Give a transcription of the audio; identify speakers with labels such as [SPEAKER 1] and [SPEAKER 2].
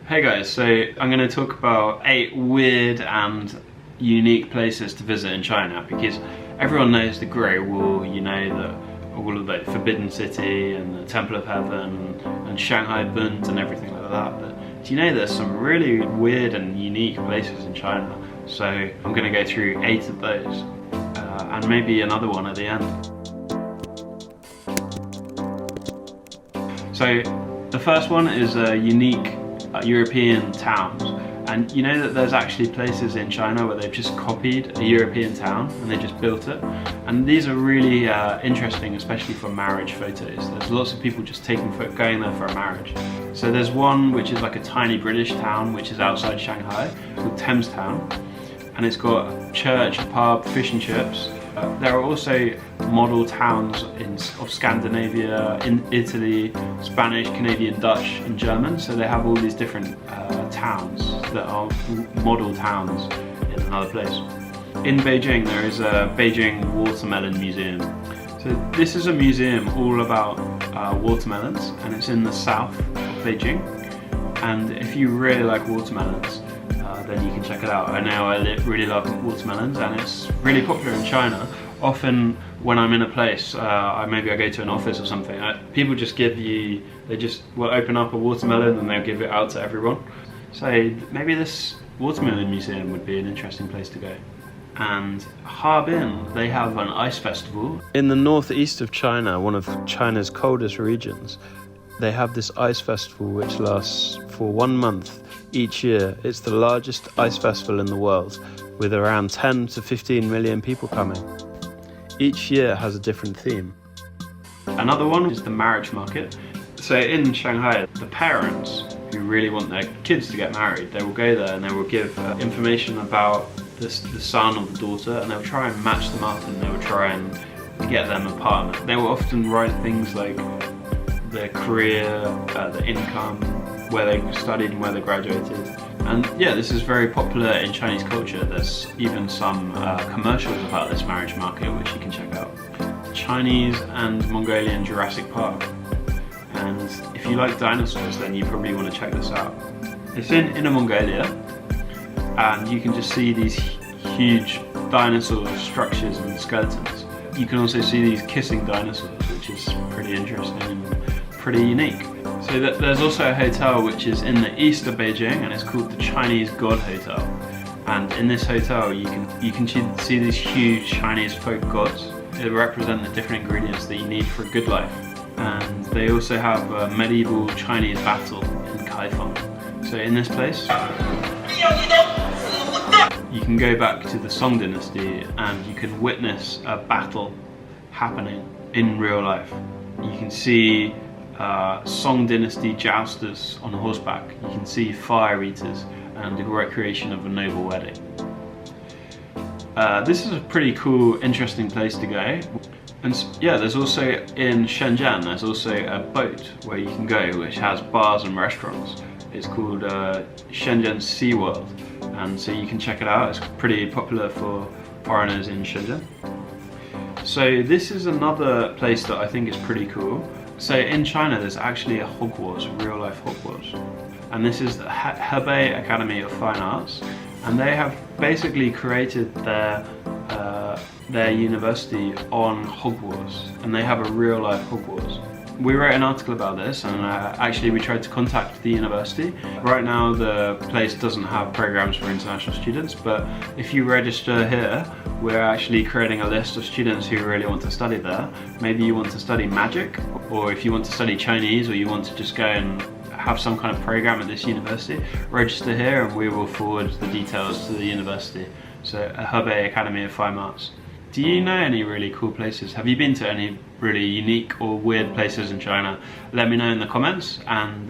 [SPEAKER 1] Hey guys, so I'm going to talk about 8 weird and unique places to visit in China, because everyone knows the Great Wall, you know, all of the Forbidden City and the Temple of Heaven and Shanghai Bund and everything like that. But do you know there's some really weird and unique places in China? So I'm going to go through 8 of those and maybe another one at the end. So the first one is a unique European towns, and you know that there's actually places in China where they've just copied a European town and they just built it, and these are really interesting, especially for marriage photos. There's lots of people just going there for a marriage. So there's one which is like a tiny British town which is outside Shanghai called Thames Town, and it's got a church, a pub, fish and chips. There are also model towns of Scandinavia, in Italy, Spanish, Canadian, Dutch and German. So they have all these different towns that are model towns in another place. In Beijing there is a Beijing Watermelon Museum. So this is a museum all about watermelons, and it's in the south of Beijing. And if you really like watermelons, then you can check it out. I know I really love watermelons, and it's really popular in China. Often when I'm in a place, maybe I go to an office or something, people just will open up a watermelon and they'll give it out to everyone. So maybe this watermelon museum would be an interesting place to go. And Harbin, they have an ice festival. In the northeast of China, one of China's coldest regions, they have this ice festival which lasts for 1 month each year. It's the largest ice festival in the world, with around 10 to 15 million people coming. Each year has a different theme. Another one is the marriage market. So in Shanghai, the parents who really want their kids to get married, they will go there and they will give information about the son or the daughter, and they'll try and match them up, and they will try and get them a partner. They will often write things like their career, the income, where they studied and where they graduated. And yeah, this is very popular in Chinese culture. There's even some commercials about this marriage market which you can check out. Chinese and Mongolian Jurassic Park. And if you like dinosaurs, then you probably want to check this out. It's in Inner Mongolia, and you can just see these huge dinosaur structures and skeletons. You can also see these kissing dinosaurs, which is pretty interesting and pretty unique. So there's also a hotel which is in the east of Beijing, and it's called the Chinese God Hotel. And in this hotel you can see these huge Chinese folk gods. They represent the different ingredients that you need for a good life. And they also have a medieval Chinese battle in Kaifeng. So in this place you can go back to the Song dynasty and you can witness a battle happening in real life. You can see Song dynasty jousters on horseback. You can see fire eaters and the recreation of a noble wedding. This is a pretty cool, interesting place to go. And yeah, there's also in Shenzhen, there's also a boat where you can go which has bars and restaurants. It's called Shenzhen Sea World, and so you can check it out. It's pretty popular for foreigners in Shenzhen. So this is another place that I think is pretty cool. So in China there's actually a Hogwarts, real life Hogwarts. And this is the Hebei Academy of Fine Arts. And they have basically created their university on Hogwarts. And they have a real life Hogwarts. We wrote an article about this, and actually we tried to contact the university. Right now the place doesn't have programs for international students, but if you register here, we're actually creating a list of students who really want to study there. Maybe you want to study magic, or if you want to study Chinese, or you want to just go and have some kind of program at this university, register here and we will forward the details to the university. So Hebei Academy of Fine Arts. Do you know any really cool places? Have you been to any really unique or weird places in China? Let me know in the comments, and